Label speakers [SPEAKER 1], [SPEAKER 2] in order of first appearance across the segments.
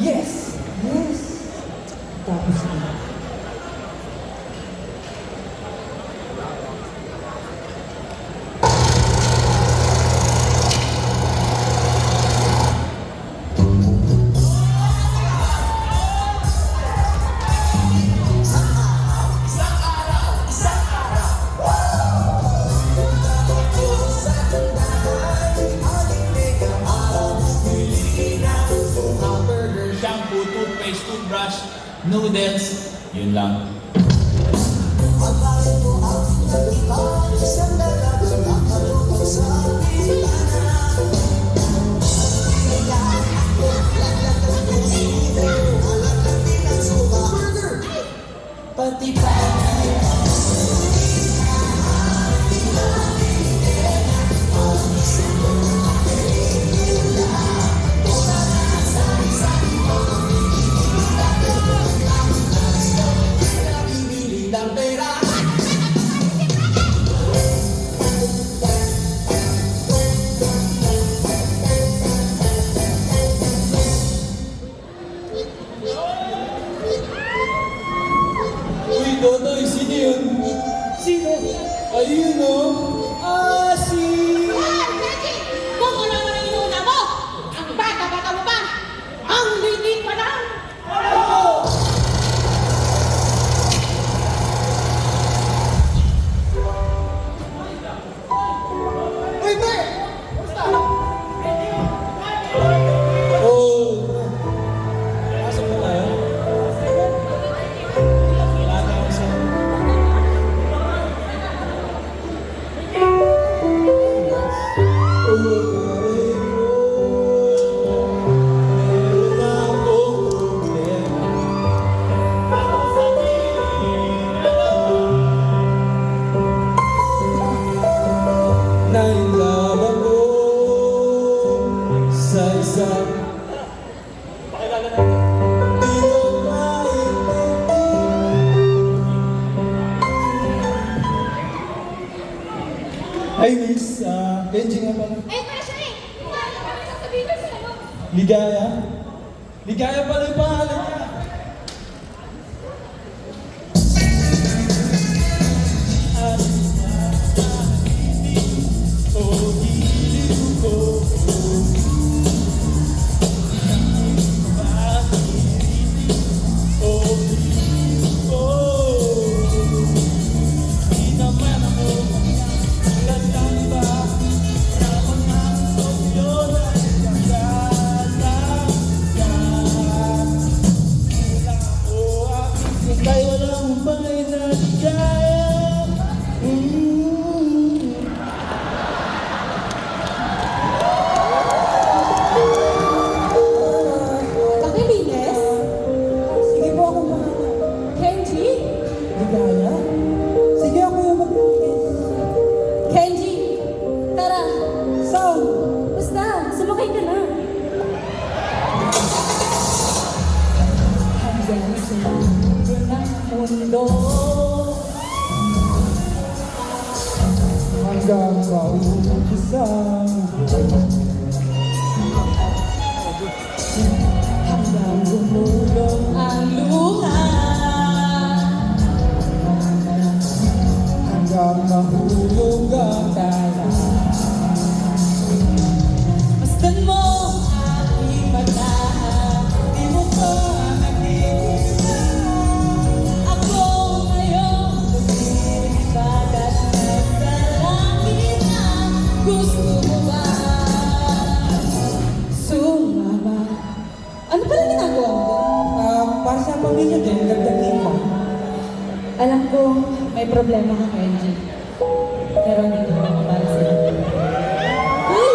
[SPEAKER 1] Yes! Yes! Tapos na.
[SPEAKER 2] Shampoo, toothpaste, toothbrush, noodles, yun lang.
[SPEAKER 1] Pati
[SPEAKER 3] Uy, Totoy, sino yun?
[SPEAKER 1] sino?
[SPEAKER 3] Ayun o.
[SPEAKER 4] Kung ano naman ang inuuna mo, ang bata-bata mo pa, ang liit pa lang.
[SPEAKER 1] Uy, pre!
[SPEAKER 3] Oh. Pasok na tayo. Wala na ako sa... Meron akong problema. Nailaban ko sa isang di ko maintindihan. Ay, Miss, Benji nga pala.
[SPEAKER 4] Ay, para siya eh. Ano kami sasabihin ko sa'yo?
[SPEAKER 3] Ligaya? Ligaya pala yung pangalan niya. Kaya walang bagay na ligaya.
[SPEAKER 4] Pakilinis?
[SPEAKER 1] Sige po ako bahala.
[SPEAKER 4] Kenji?
[SPEAKER 1] Ligaya? Sige ako yung
[SPEAKER 4] Kenji, tara.
[SPEAKER 1] Saan?
[SPEAKER 4] Basta, sumakay ka na.
[SPEAKER 1] Hanggang sa dulo ng mundo. Hanggang maubos ang buhay. Hanggang gumulong
[SPEAKER 4] Ang luha.
[SPEAKER 1] hanggang mahulog ang dala.
[SPEAKER 4] Masdan mo ang aking mata. Di mo pa nakikita. Ako ngayon lumilipad at nasa langit na. Gusto mo ba sumama? Ano pala ginagawa mo doon?
[SPEAKER 1] Para sa pamilya din, dagdagin mo.
[SPEAKER 4] Alam ko may problema ka, Kenji. Pero hindi ko naman para sa'yo. Uy!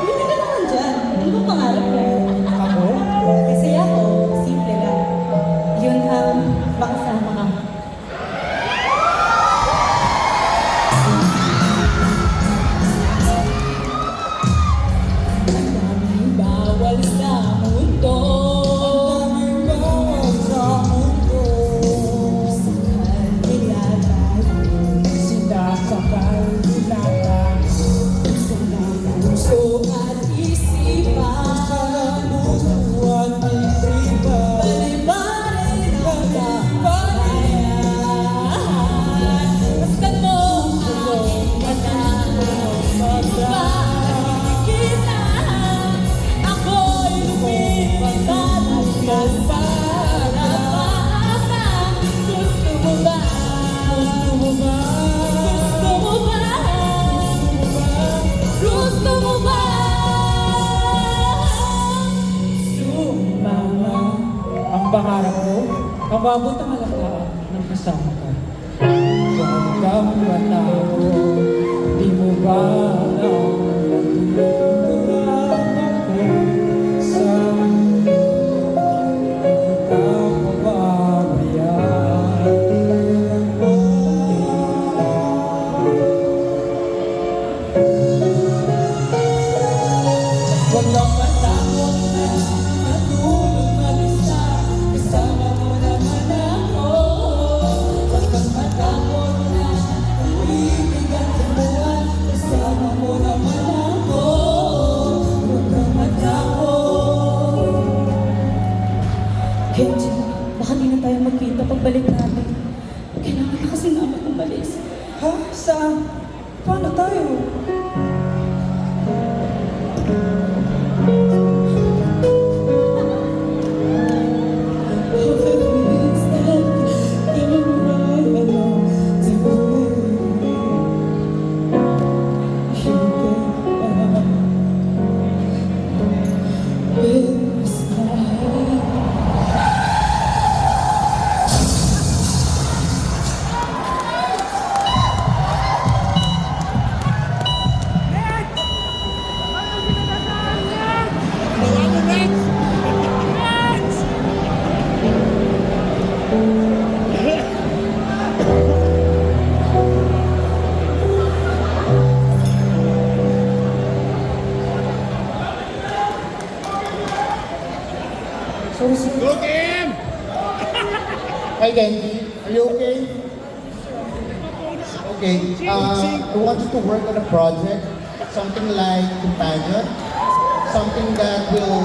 [SPEAKER 4] Hindi ka naman dyan. Ano ba pangarap mo?
[SPEAKER 1] Ako?
[SPEAKER 4] Kasi ako, simple lang. Yun ang makasama ka. Ang daming bawal sa mundo.
[SPEAKER 1] Ang bawal sa mundo.
[SPEAKER 4] Saan nila tayo?
[SPEAKER 1] Sila pangarap ko, mababot ang halagaan ng kasama ka. So hanggang bata ko, di mo ba alam natutulungan ako sa mundo? Hindi ka pababayaan. Huwag kang matakot na matulog mag-isa, kasama mo naman ako. Huwag kang matakot na uibig at tumuhan, kasama mo naman ako. Huwag kang matakot.
[SPEAKER 4] Kenji, baka di na tayo magkita pagbalik natin. Kailangan na kasi namin umalis.
[SPEAKER 1] Ha? Saan? Paano tayo?
[SPEAKER 5] Look in! Hi Genji, are you okay? Okay, I want you to work on a project, something like companion, something that will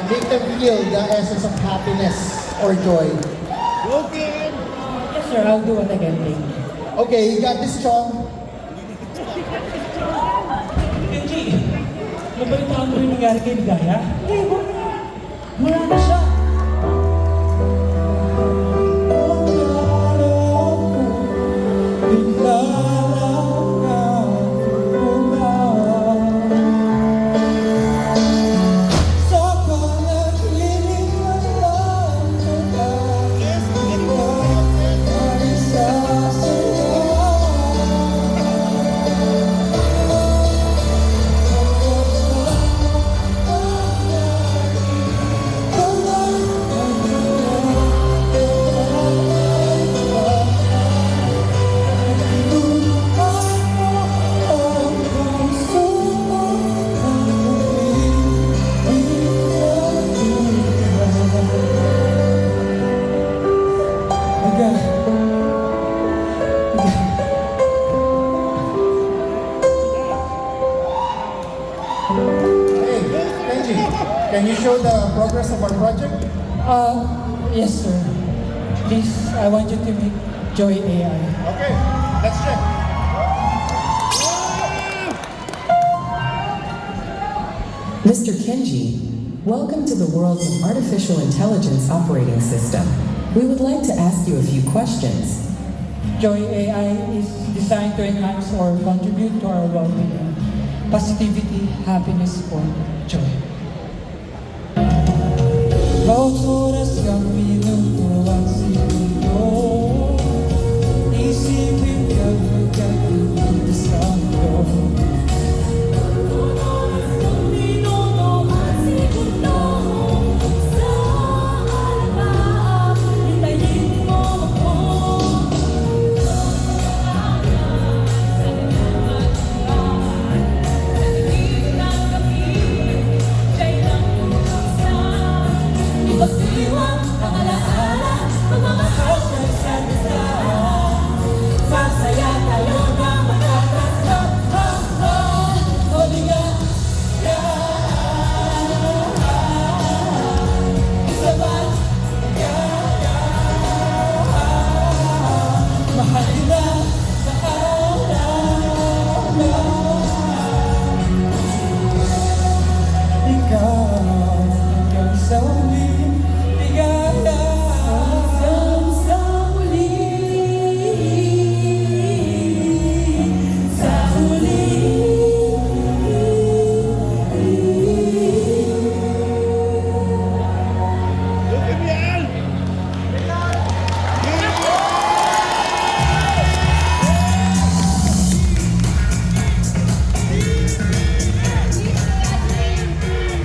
[SPEAKER 5] make them feel the essence of happiness or joy.
[SPEAKER 1] Yes sir, I'll do it again, thank you.
[SPEAKER 5] Okay, you got this, Chong.
[SPEAKER 1] Kenji, nabalitaan mo yung nangyari kay Ligaya? Hindi, wala na siya.
[SPEAKER 5] Hey, Genji, can you show the progress of our project?
[SPEAKER 1] Yes sir. Please, I want you to meet Joy AI.
[SPEAKER 5] Okay, let's check.
[SPEAKER 6] Mr. Kenji, welcome to the world's artificial intelligence operating system. We would like to ask you a few questions.
[SPEAKER 1] Joy AI is designed to enhance or contribute to our well-being, positivity, happiness, or joy. Bawat oras kang minuto at segundo, isipin kang magkakita sa mundo.
[SPEAKER 7] Ipagdiwang ang alaala, pagmamahal sa isa't isa. Masaya tayo na magkakasama. O ligaya, isa't ligaya. Mahal kita sa araw.
[SPEAKER 1] Ikaw hanggang sa huli.